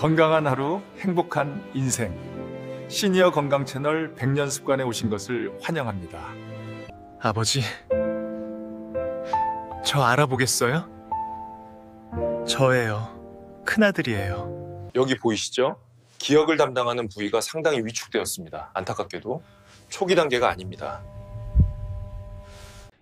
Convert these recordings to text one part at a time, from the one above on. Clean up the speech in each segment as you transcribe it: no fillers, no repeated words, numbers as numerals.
건강한 하루, 행복한 인생. 시니어 건강 채널 100년 습관에 오신 것을 환영합니다. 아버지, 저 알아보겠어요? 저예요. 큰아들이에요. 여기 보이시죠? 기억을 담당하는 부위가 상당히 위축되었습니다. 안타깝게도 초기 단계가 아닙니다.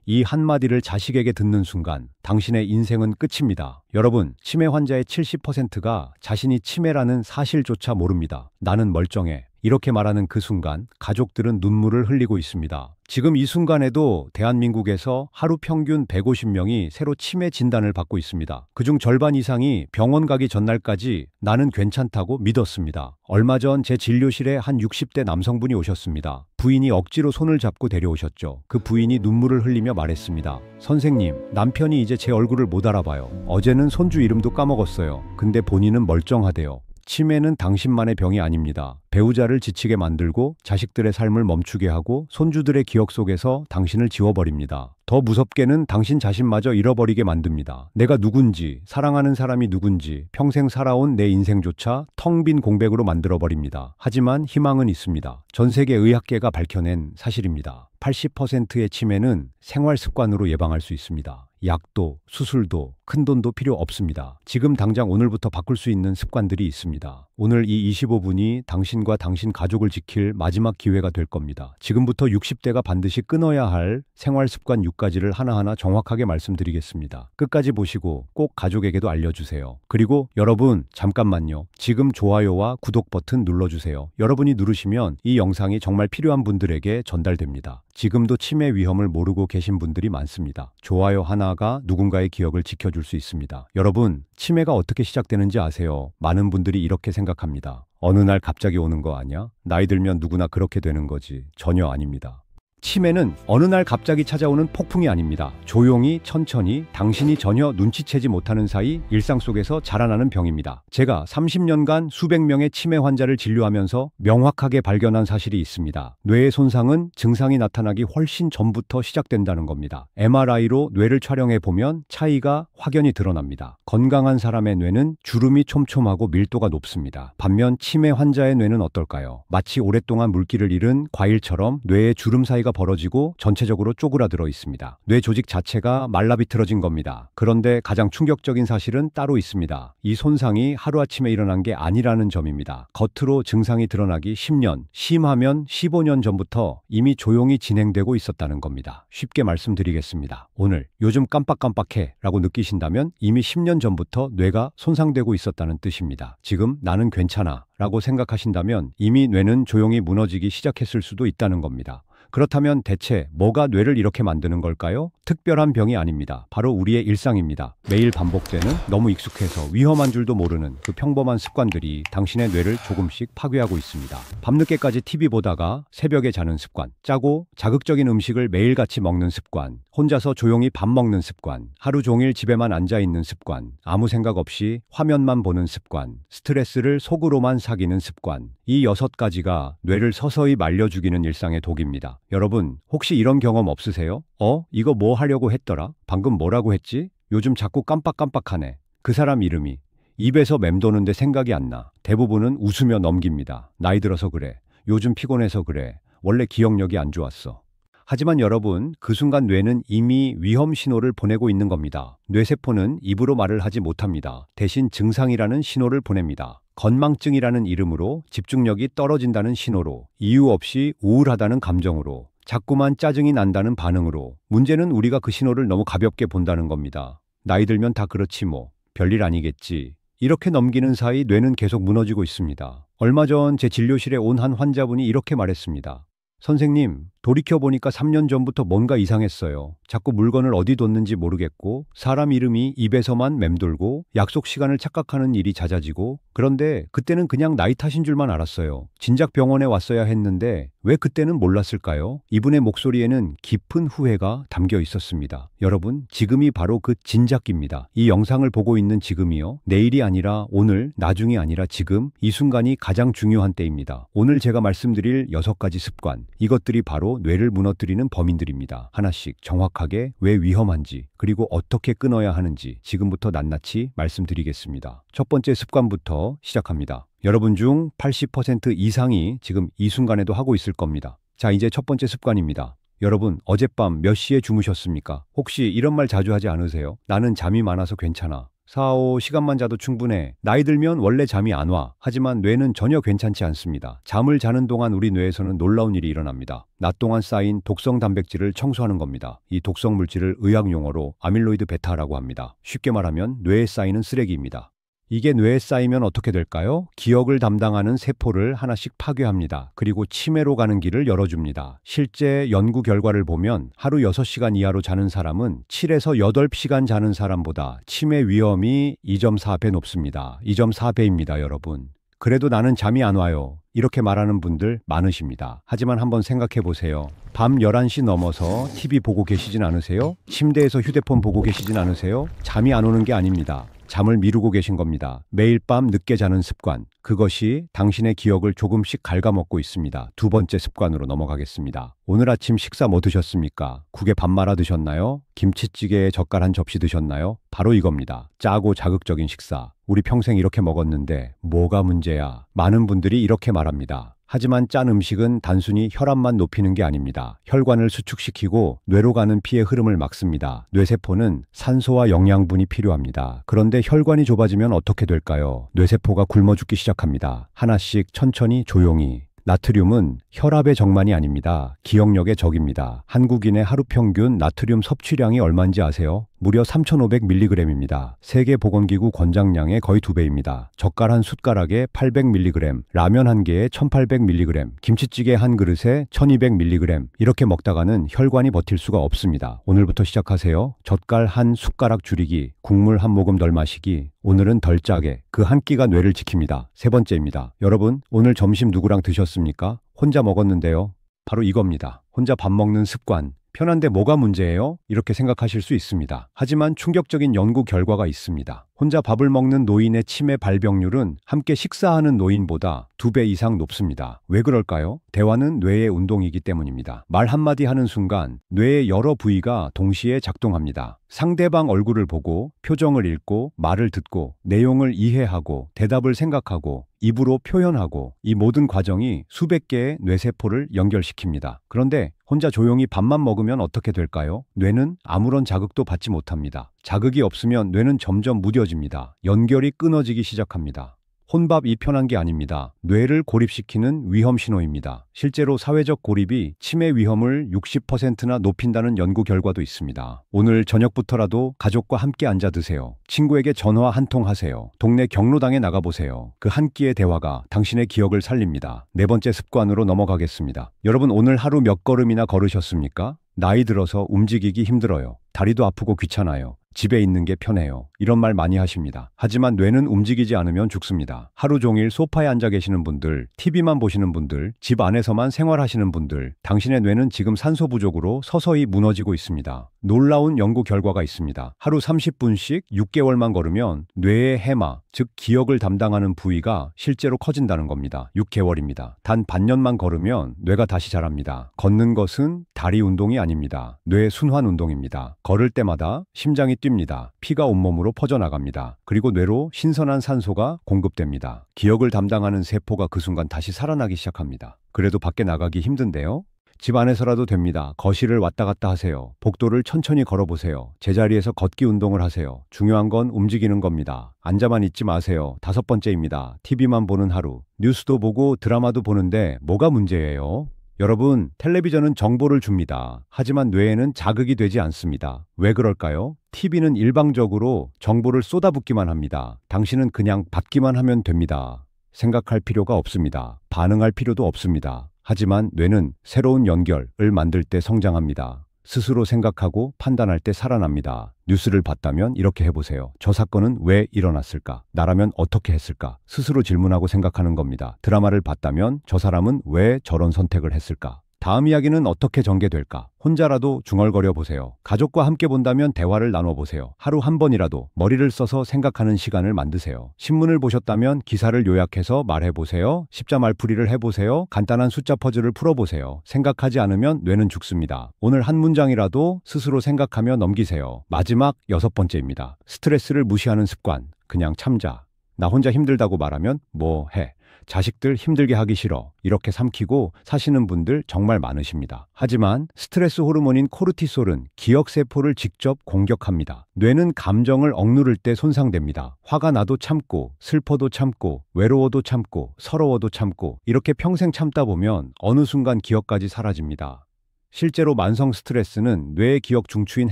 이 한마디를 자식에게 듣는 순간 당신의 인생은 끝입니다. 여러분, 치매 환자의 70%가 자신이 치매라는 사실조차 모릅니다. 나는 멀쩡해. 이렇게 말하는 그 순간 가족들은 눈물을 흘리고 있습니다. 지금 이 순간에도 대한민국에서 하루 평균 150명이 새로 치매 진단을 받고 있습니다. 그중 절반 이상이 병원 가기 전날까지 나는 괜찮다고 믿었습니다. 얼마 전 제 진료실에 한 60대 남성분이 오셨습니다. 부인이 억지로 손을 잡고 데려오셨죠. 그 부인이 눈물을 흘리며 말했습니다. 선생님, 남편이 이제 제 얼굴을 못 알아봐요. 어제는 손주 이름도 까먹었어요. 근데 본인은 멀쩡하대요. 치매는 당신만의 병이 아닙니다. 배우자를 지치게 만들고 자식들의 삶을 멈추게 하고 손주들의 기억 속에서 당신을 지워버립니다. 더 무섭게는 당신 자신마저 잃어버리게 만듭니다. 내가 누군지, 사랑하는 사람이 누군지, 평생 살아온 내 인생조차 텅 빈 공백으로 만들어버립니다. 하지만 희망은 있습니다. 전 세계 의학계가 밝혀낸 사실입니다. 80%의 치매는 생활 습관으로 예방할 수 있습니다. 약도, 수술도, 큰돈도 필요 없습니다. 지금 당장 오늘부터 바꿀 수 있는 습관들이 있습니다. 오늘 이 25분이 당신과 당신 가족을 지킬 마지막 기회가 될 겁니다. 지금부터 60대가 반드시 끊어야 할 생활 습관 6가지를 하나하나 정확하게 말씀드리겠습니다. 끝까지 보시고 꼭 가족에게도 알려주세요. 그리고 여러분, 잠깐만요. 지금 좋아요와 구독 버튼 눌러주세요. 여러분이 누르시면 이 영상이 정말 필요한 분들에게 전달됩니다. 지금도 치매 위험을 모르고 계신 분들이 많습니다. 좋아요 하나가 누군가의 기억을 지켜줄 수 있습니다. 여러분, 치매가 어떻게 시작되는지 아세요? 많은 분들이 이렇게 생각합니다. 어느 날 갑자기 오는 거 아니야? 나이 들면 누구나 그렇게 되는 거지. 전혀 아닙니다. 치매는 어느 날 갑자기 찾아오는 폭풍이 아닙니다. 조용히 천천히 당신이 전혀 눈치채지 못하는 사이 일상 속에서 자라나는 병입니다. 제가 30년간 수백 명의 치매 환자를 진료하면서 명확하게 발견한 사실이 있습니다. 뇌의 손상은 증상이 나타나기 훨씬 전부터 시작된다는 겁니다. MRI로 뇌를 촬영해 보면 차이가 확연히 드러납니다. 건강한 사람의 뇌는 주름이 촘촘하고 밀도가 높습니다. 반면 치매 환자의 뇌는 어떨까요? 마치 오랫동안 물기를 잃은 과일처럼 뇌의 주름 사이가 벌어지고 전체적으로 쪼그라들어 있습니다. 뇌 조직 자체가 말라비틀어진 겁니다. 그런데 가장 충격적인 사실은 따로 있습니다. 이 손상이 하루아침에 일어난 게 아니라는 점입니다. 겉으로 증상이 드러나기 10년, 심하면 15년 전부터 이미 조용히 진행되고 있었다는 겁니다. 쉽게 말씀드리겠습니다. 오늘 요즘 깜빡깜빡해 라고 느끼신다면 이미 10년 전부터 뇌가 손상되고 있었다는 뜻입니다. 지금 나는 괜찮아 라고 생각하신다면 이미 뇌는 조용히 무너지기 시작했을 수도 있다는 겁니다. 그렇다면 대체 뭐가 뇌를 이렇게 만드는 걸까요? 특별한 병이 아닙니다. 바로 우리의 일상입니다. 매일 반복되는 너무 익숙해서 위험한 줄도 모르는 그 평범한 습관들이 당신의 뇌를 조금씩 파괴하고 있습니다. 밤늦게까지 TV 보다가 새벽에 자는 습관, 짜고 자극적인 음식을 매일같이 먹는 습관, 혼자서 조용히 밥 먹는 습관, 하루 종일 집에만 앉아있는 습관, 아무 생각 없이 화면만 보는 습관, 스트레스를 속으로만 사귀는 습관, 이 6가지가 뇌를 서서히 말려 죽이는 일상의 독입니다. 여러분, 혹시 이런 경험 없으세요? 이거 뭐 하려고 했더라? 방금 뭐라고 했지? 요즘 자꾸 깜빡깜빡하네. 그 사람 이름이. 입에서 맴도는데 생각이 안 나. 대부분은 웃으며 넘깁니다. 나이 들어서 그래. 요즘 피곤해서 그래. 원래 기억력이 안 좋았어. 하지만 여러분, 그 순간 뇌는 이미 위험 신호를 보내고 있는 겁니다. 뇌세포는 입으로 말을 하지 못합니다. 대신 증상이라는 신호를 보냅니다. 건망증이라는 이름으로, 집중력이 떨어진다는 신호로, 이유 없이 우울하다는 감정으로, 자꾸만 짜증이 난다는 반응으로. 문제는 우리가 그 신호를 너무 가볍게 본다는 겁니다. 나이 들면 다 그렇지 뭐. 별일 아니겠지. 이렇게 넘기는 사이 뇌는 계속 무너지고 있습니다. 얼마 전 제 진료실에 온 한 환자분이 이렇게 말했습니다. 선생님, 돌이켜보니까 3년 전부터 뭔가 이상했어요. 자꾸 물건을 어디 뒀는지 모르겠고, 사람 이름이 입에서만 맴돌고, 약속 시간을 착각하는 일이 잦아지고, 그런데 그때는 그냥 나이 탓인 줄만 알았어요. 진작 병원에 왔어야 했는데 왜 그때는 몰랐을까요? 이분의 목소리에는 깊은 후회가 담겨 있었습니다. 여러분, 지금이 바로 그 진작입니다. 이 영상을 보고 있는 지금이요. 내일이 아니라 오늘, 나중이 아니라 지금, 이 순간이 가장 중요한 때입니다. 오늘 제가 말씀드릴 6가지 습관, 이것들이 바로 바로 뇌를 무너뜨리는 범인들입니다. 하나씩 정확하게 왜 위험한지 그리고 어떻게 끊어야 하는지 지금부터 낱낱이 말씀드리겠습니다. 첫 번째 습관부터 시작합니다. 여러분 중 80% 이상이 지금 이 순간에도 하고 있을 겁니다. 자, 이제 첫 번째 습관입니다. 여러분, 어젯밤 몇 시에 주무셨습니까? 혹시 이런 말 자주 하지 않으세요? 나는 잠이 많아서 괜찮아. 4, 5시간만 자도 충분해. 나이 들면 원래 잠이 안 와. 하지만 뇌는 전혀 괜찮지 않습니다. 잠을 자는 동안 우리 뇌에서는 놀라운 일이 일어납니다. 낮 동안 쌓인 독성 단백질을 청소하는 겁니다. 이 독성 물질을 의학 용어로 아밀로이드 베타라고 합니다. 쉽게 말하면 뇌에 쌓이는 쓰레기입니다. 이게 뇌에 쌓이면 어떻게 될까요? 기억을 담당하는 세포를 하나씩 파괴합니다. 그리고 치매로 가는 길을 열어줍니다. 실제 연구 결과를 보면 하루 6시간 이하로 자는 사람은 7에서 8시간 자는 사람보다 치매 위험이 2.4배 높습니다. 2.4배입니다, 여러분. 그래도 나는 잠이 안 와요. 이렇게 말하는 분들 많으십니다. 하지만 한번 생각해 보세요. 밤 11시 넘어서 TV 보고 계시진 않으세요? 침대에서 휴대폰 보고 계시진 않으세요? 잠이 안 오는 게 아닙니다. 잠을 미루고 계신 겁니다. 매일 밤 늦게 자는 습관. 그것이 당신의 기억을 조금씩 갉아먹고 있습니다. 두 번째 습관으로 넘어가겠습니다. 오늘 아침 식사 뭐 드셨습니까? 국에 밥 말아 드셨나요? 김치찌개에 젓갈 한 접시 드셨나요? 바로 이겁니다. 짜고 자극적인 식사. 우리 평생 이렇게 먹었는데 뭐가 문제야? 많은 분들이 이렇게 말합니다. 하지만 짠 음식은 단순히 혈압만 높이는 게 아닙니다. 혈관을 수축시키고 뇌로 가는 피의 흐름을 막습니다. 뇌세포는 산소와 영양분이 필요합니다. 그런데 혈관이 좁아지면 어떻게 될까요? 뇌세포가 굶어 죽기 시작합니다. 하나씩 천천히 조용히. 나트륨은 혈압의 적만이 아닙니다. 기억력의 적입니다. 한국인의 하루 평균 나트륨 섭취량이 얼마인지 아세요? 무려 3,500mg입니다. 세계보건기구 권장량의 거의 2배입니다. 젓갈 한 숟가락에 800mg, 라면 한 개에 1800mg, 김치찌개 한 그릇에 1200mg. 이렇게 먹다가는 혈관이 버틸 수가 없습니다. 오늘부터 시작하세요. 젓갈 한 숟가락 줄이기, 국물 한 모금 덜 마시기, 오늘은 덜 짜게. 그 한 끼가 뇌를 지킵니다. 세 번째입니다. 여러분, 오늘 점심 누구랑 드셨습니까? 혼자 먹었는데요. 바로 이겁니다. 혼자 밥 먹는 습관. 편한데 뭐가 문제예요? 이렇게 생각하실 수 있습니다. 하지만 충격적인 연구 결과가 있습니다. 혼자 밥을 먹는 노인의 치매 발병률은 함께 식사하는 노인보다 2배 이상 높습니다. 왜 그럴까요? 대화는 뇌의 운동이기 때문입니다. 말 한마디 하는 순간 뇌의 여러 부위가 동시에 작동합니다. 상대방 얼굴을 보고 표정을 읽고 말을 듣고 내용을 이해하고 대답을 생각하고 입으로 표현하고 이 모든 과정이 수백 개의 뇌세포를 연결시킵니다. 그런데 혼자 조용히 밥만 먹으면 어떻게 될까요? 뇌는 아무런 자극도 받지 못합니다. 자극이 없으면 뇌는 점점 무뎌집니다. 연결이 끊어지기 시작합니다. 혼밥이 편한 게 아닙니다. 뇌를 고립시키는 위험 신호입니다. 실제로 사회적 고립이 치매 위험을 60%나 높인다는 연구 결과도 있습니다. 오늘 저녁부터라도 가족과 함께 앉아 드세요. 친구에게 전화 한 통 하세요. 동네 경로당에 나가보세요. 그 한 끼의 대화가 당신의 기억을 살립니다. 네 번째 습관으로 넘어가겠습니다. 여러분, 오늘 하루 몇 걸음이나 걸으셨습니까? 나이 들어서 움직이기 힘들어요. 다리도 아프고 귀찮아요. 집에 있는 게 편해요. 이런 말 많이 하십니다. 하지만 뇌는 움직이지 않으면 죽습니다. 하루 종일 소파에 앉아 계시는 분들, TV만 보시는 분들, 집 안에서만 생활하시는 분들, 당신의 뇌는 지금 산소 부족으로 서서히 무너지고 있습니다. 놀라운 연구 결과가 있습니다. 하루 30분씩 6개월만 걸으면 뇌의 해마, 즉 기억을 담당하는 부위가 실제로 커진다는 겁니다. 6개월입니다. 단 반년만 걸으면 뇌가 다시 자랍니다. 걷는 것은 다리 운동이 아닙니다. 뇌 순환 운동입니다. 걸을 때마다 심장이 뜁니다. 피가 온몸으로 퍼져나갑니다. 그리고 뇌로 신선한 산소가 공급됩니다. 기억을 담당하는 세포가 그 순간 다시 살아나기 시작합니다. 그래도 밖에 나가기 힘든데요? 집 안에서라도 됩니다. 거실을 왔다 갔다 하세요. 복도를 천천히 걸어보세요. 제자리에서 걷기 운동을 하세요. 중요한 건 움직이는 겁니다. 앉아만 있지 마세요. 다섯 번째입니다. TV만 보는 하루. 뉴스도 보고 드라마도 보는데 뭐가 문제예요? 여러분, 텔레비전은 정보를 줍니다. 하지만 뇌에는 자극이 되지 않습니다. 왜 그럴까요? TV는 일방적으로 정보를 쏟아붓기만 합니다. 당신은 그냥 받기만 하면 됩니다. 생각할 필요가 없습니다. 반응할 필요도 없습니다. 하지만 뇌는 새로운 연결을 만들 때 성장합니다. 스스로 생각하고 판단할 때 살아납니다. 뉴스를 봤다면 이렇게 해보세요. 저 사건은 왜 일어났을까? 나라면 어떻게 했을까? 스스로 질문하고 생각하는 겁니다. 드라마를 봤다면 저 사람은 왜 저런 선택을 했을까? 다음 이야기는 어떻게 전개될까? 혼자라도 중얼거려 보세요. 가족과 함께 본다면 대화를 나눠보세요. 하루 한 번이라도 머리를 써서 생각하는 시간을 만드세요. 신문을 보셨다면 기사를 요약해서 말해보세요. 십자 말풀이를 해보세요. 간단한 숫자 퍼즐을 풀어보세요. 생각하지 않으면 뇌는 죽습니다. 오늘 한 문장이라도 스스로 생각하며 넘기세요. 마지막 6번째입니다. 스트레스를 무시하는 습관. 그냥 참자. 나 혼자 힘들다고 말하면 뭐 해. 자식들 힘들게 하기 싫어. 이렇게 삼키고 사시는 분들 정말 많으십니다. 하지만 스트레스 호르몬인 코르티솔은 기억세포를 직접 공격합니다. 뇌는 감정을 억누를 때 손상됩니다. 화가 나도 참고, 슬퍼도 참고, 외로워도 참고, 서러워도 참고, 이렇게 평생 참다 보면 어느 순간 기억까지 사라집니다. 실제로 만성 스트레스는 뇌의 기억 중추인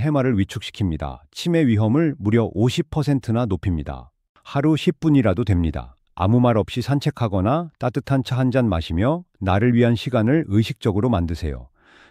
해마를 위축시킵니다. 치매 위험을 무려 50%나 높입니다. 하루 10분이라도 됩니다. 아무 말 없이 산책하거나 따뜻한 차 한 잔 마시며 나를 위한 시간을 의식적으로 만드세요.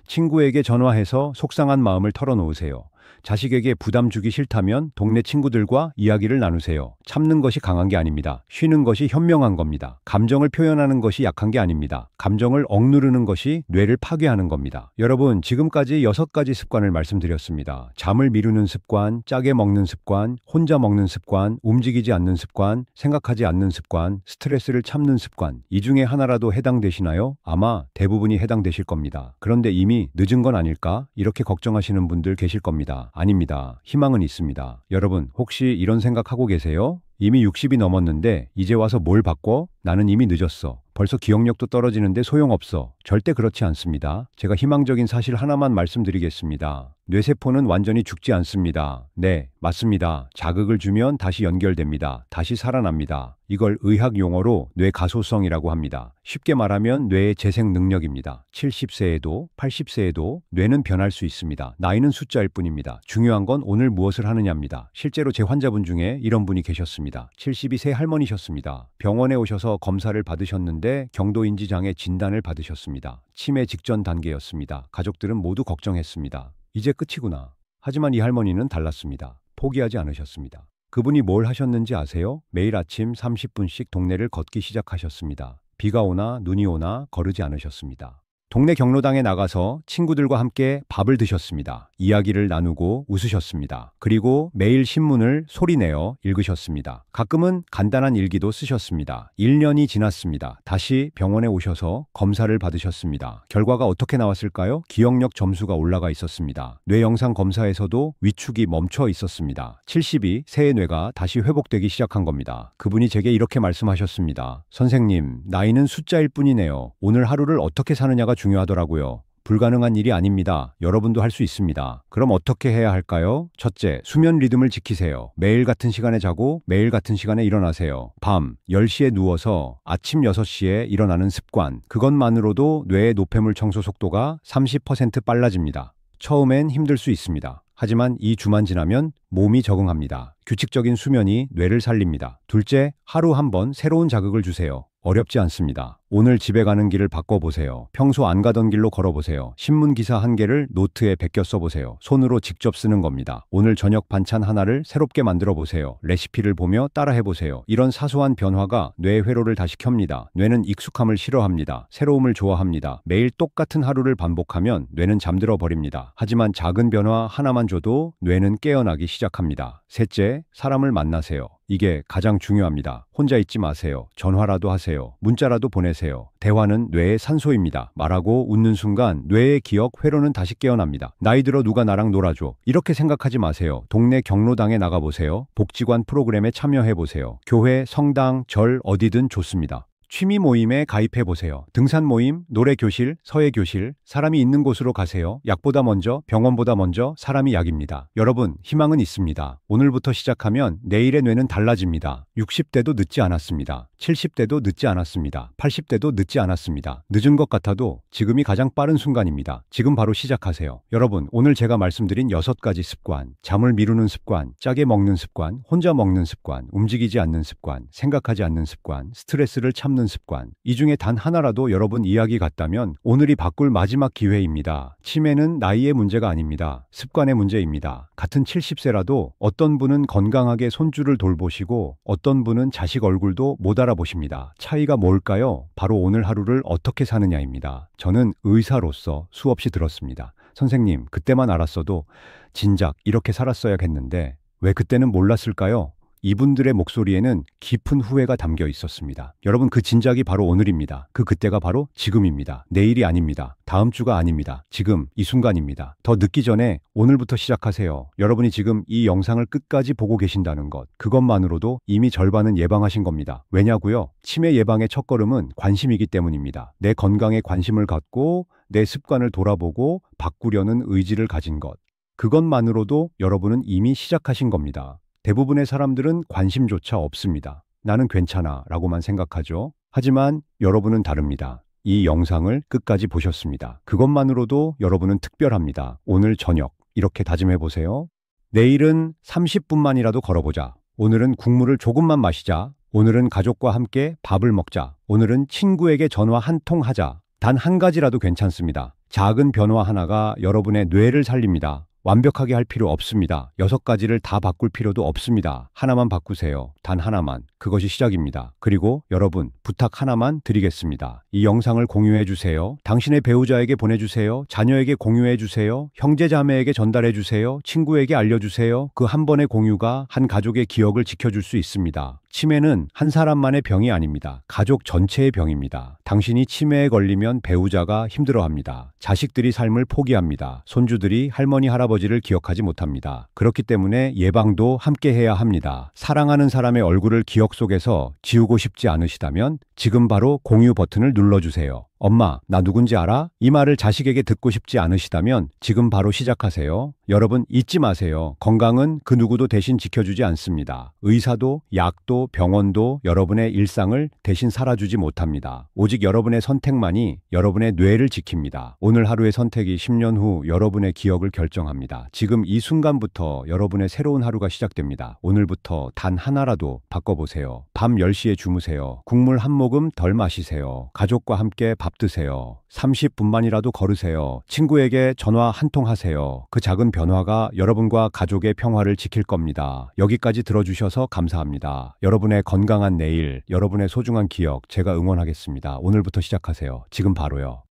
친구에게 전화해서 속상한 마음을 털어놓으세요. 자식에게 부담 주기 싫다면 동네 친구들과 이야기를 나누세요. 참는 것이 강한 게 아닙니다. 쉬는 것이 현명한 겁니다. 감정을 표현하는 것이 약한 게 아닙니다. 감정을 억누르는 것이 뇌를 파괴하는 겁니다. 여러분, 지금까지 6가지 습관을 말씀드렸습니다. 잠을 미루는 습관, 짜게 먹는 습관, 혼자 먹는 습관, 움직이지 않는 습관, 생각하지 않는 습관, 스트레스를 참는 습관. 이 중에 하나라도 해당되시나요? 아마 대부분이 해당되실 겁니다. 그런데 이미 늦은 건 아닐까? 이렇게 걱정하시는 분들 계실 겁니다. 아닙니다. 희망은 있습니다. 여러분, 혹시 이런 생각하고 계세요? 이미 60이 넘었는데 이제 와서 뭘 바꿔? 나는 이미 늦었어. 벌써 기억력도 떨어지는데 소용없어. 절대 그렇지 않습니다. 제가 희망적인 사실 하나만 말씀드리겠습니다. 뇌세포는 완전히 죽지 않습니다. 네, 맞습니다. 자극을 주면 다시 연결됩니다. 다시 살아납니다. 이걸 의학 용어로 뇌가소성이라고 합니다. 쉽게 말하면 뇌의 재생 능력입니다. 70세에도 80세에도 뇌는 변할 수 있습니다. 나이는 숫자일 뿐입니다. 중요한 건 오늘 무엇을 하느냐입니다. 실제로 제 환자분 중에 이런 분이 계셨습니다. 72세 할머니셨습니다. 병원에 오셔서 검사를 받으셨는데 경도인지 장애 진단을 받으셨습니다. 치매 직전 단계였습니다. 가족들은 모두 걱정했습니다. 이제 끝이구나. 하지만 이 할머니는 달랐습니다. 포기하지 않으셨습니다. 그분이 뭘 하셨는지 아세요? 매일 아침 30분씩 동네를 걷기 시작하셨습니다. 비가 오나 눈이 오나 거르지 않으셨습니다. 동네 경로당에 나가서 친구들과 함께 밥을 드셨습니다. 이야기를 나누고 웃으셨습니다. 그리고 매일 신문을 소리내어 읽으셨습니다. 가끔은 간단한 일기도 쓰셨습니다. 1년이 지났습니다. 다시 병원에 오셔서 검사를 받으셨습니다. 결과가 어떻게 나왔을까요? 기억력 점수가 올라가 있었습니다. 뇌 영상 검사에서도 위축이 멈춰 있었습니다. 70이 새의 뇌가 다시 회복되기 시작한 겁니다. 그분이 제게 이렇게 말씀하셨습니다. 선생님, 나이는 숫자일 뿐이네요. 오늘 하루를 어떻게 사느냐가 중요하더라고요. 불가능한 일이 아닙니다. 여러분도 할 수 있습니다. 그럼 어떻게 해야 할까요? 첫째, 수면 리듬을 지키세요. 매일 같은 시간에 자고 매일 같은 시간에 일어나세요. 밤 10시에 누워서 아침 6시에 일어나는 습관. 그것만으로도 뇌의 노폐물 청소 속도가 30% 빨라집니다. 처음엔 힘들 수 있습니다. 하지만 2주만 지나면 몸이 적응합니다. 규칙적인 수면이 뇌를 살립니다. 둘째, 하루 한 번 새로운 자극을 주세요. 어렵지 않습니다. 오늘 집에 가는 길을 바꿔보세요. 평소 안 가던 길로 걸어보세요. 신문 기사 한 개를 노트에 베껴 써보세요. 손으로 직접 쓰는 겁니다. 오늘 저녁 반찬 하나를 새롭게 만들어 보세요. 레시피를 보며 따라해보세요. 이런 사소한 변화가 뇌의 회로를 다시 켭니다. 뇌는 익숙함을 싫어합니다. 새로움을 좋아합니다. 매일 똑같은 하루를 반복하면 뇌는 잠들어 버립니다. 하지만 작은 변화 하나만 줘도 뇌는 깨어나기 시작합니다. 셋째, 사람을 만나세요. 이게 가장 중요합니다. 혼자 있지 마세요. 전화라도 하세요. 문자라도 보내세요. 대화는 뇌의 산소입니다. 말하고 웃는 순간 뇌의 기억 회로는 다시 깨어납니다. 나이 들어 누가 나랑 놀아줘. 이렇게 생각하지 마세요. 동네 경로당에 나가보세요. 복지관 프로그램에 참여해보세요. 교회, 성당, 절 어디든 좋습니다. 취미 모임에 가입해보세요. 등산 모임, 노래 교실, 서예 교실, 사람이 있는 곳으로 가세요. 약보다 먼저, 병원보다 먼저 사람이 약입니다. 여러분, 희망은 있습니다. 오늘부터 시작하면 내일의 뇌는 달라집니다. 60대도 늦지 않았습니다. 70대도 늦지 않았습니다. 80대도 늦지 않았습니다. 늦은 것 같아도 지금이 가장 빠른 순간입니다. 지금 바로 시작하세요. 여러분, 오늘 제가 말씀드린 6가지 습관, 잠을 미루는 습관, 짜게 먹는 습관, 혼자 먹는 습관, 움직이지 않는 습관, 생각하지 않는 습관, 스트레스를 참는 끊는 습관. 이 중에 단 하나라도 여러분 이야기 같다면 오늘이 바꿀 마지막 기회입니다. 치매는 나이의 문제가 아닙니다. 습관의 문제입니다. 같은 70세라도 어떤 분은 건강하게 손주를 돌보시고 어떤 분은 자식 얼굴도 못 알아보십니다. 차이가 뭘까요? 바로 오늘 하루를 어떻게 사느냐입니다. 저는 의사로서 수없이 들었습니다. 선생님, 그때만 알았어도 진작 이렇게 살았어야겠는데 왜 그때는 몰랐을까요? 이분들의 목소리에는 깊은 후회가 담겨 있었습니다. 여러분, 그 진작이 바로 오늘입니다. 그때가 바로 지금입니다. 내일이 아닙니다. 다음 주가 아닙니다. 지금 이 순간입니다. 더 늦기 전에 오늘부터 시작하세요. 여러분이 지금 이 영상을 끝까지 보고 계신다는 것, 그것만으로도 이미 절반은 예방하신 겁니다. 왜냐고요? 치매 예방의 첫걸음은 관심이기 때문입니다. 내 건강에 관심을 갖고 내 습관을 돌아보고 바꾸려는 의지를 가진 것, 그것만으로도 여러분은 이미 시작하신 겁니다. 대부분의 사람들은 관심조차 없습니다. 나는 괜찮아 라고만 생각하죠. 하지만 여러분은 다릅니다. 이 영상을 끝까지 보셨습니다. 그것만으로도 여러분은 특별합니다. 오늘 저녁 이렇게 다짐해 보세요. 내일은 30분만이라도 걸어보자. 오늘은 국물을 조금만 마시자. 오늘은 가족과 함께 밥을 먹자. 오늘은 친구에게 전화 한 통 하자. 단 한 가지라도 괜찮습니다. 작은 변화 하나가 여러분의 뇌를 살립니다. 완벽하게 할 필요 없습니다. 6가지를 다 바꿀 필요도 없습니다. 하나만 바꾸세요. 단 하나만. 그것이 시작입니다. 그리고 여러분, 부탁 하나만 드리겠습니다. 이 영상을 공유해 주세요. 당신의 배우자에게 보내주세요. 자녀에게 공유해 주세요. 형제자매에게 전달해 주세요. 친구에게 알려주세요. 그 한 번의 공유가 한 가족의 기억을 지켜줄 수 있습니다. 치매는 한 사람만의 병이 아닙니다. 가족 전체의 병입니다. 당신이 치매에 걸리면 배우자가 힘들어합니다. 자식들이 삶을 포기합니다. 손주들이 할머니, 할아버지를 기억하지 못합니다. 그렇기 때문에 예방도 함께 해야 합니다. 사랑하는 사람의 얼굴을 기억 속에서 지우고 싶지 않으시다면 지금 바로 공유 버튼을 눌러주세요. 엄마, 나 누군지 알아? 이 말을 자식에게 듣고 싶지 않으시다면 지금 바로 시작하세요. 여러분, 잊지 마세요. 건강은 그 누구도 대신 지켜주지 않습니다. 의사도, 약도, 병원도 여러분의 일상을 대신 살아주지 못합니다. 오직 여러분의 선택만이 여러분의 뇌를 지킵니다. 오늘 하루의 선택이 10년 후 여러분의 기억을 결정합니다. 지금 이 순간부터 여러분의 새로운 하루가 시작됩니다. 오늘부터 단 하나라도 바꿔보세요. 밤 10시에 주무세요. 국물 한 모금 덜 마시세요. 가족과 함께 밥 드세요. 30분만이라도 걸으세요. 친구에게 전화 한 통 하세요. 그 작은 변화가 여러분과 가족의 평화를 지킬 겁니다. 여기까지 들어주셔서 감사합니다. 여러분의 건강한 내일, 여러분의 소중한 기억, 제가 응원하겠습니다. 오늘부터 시작하세요. 지금 바로요.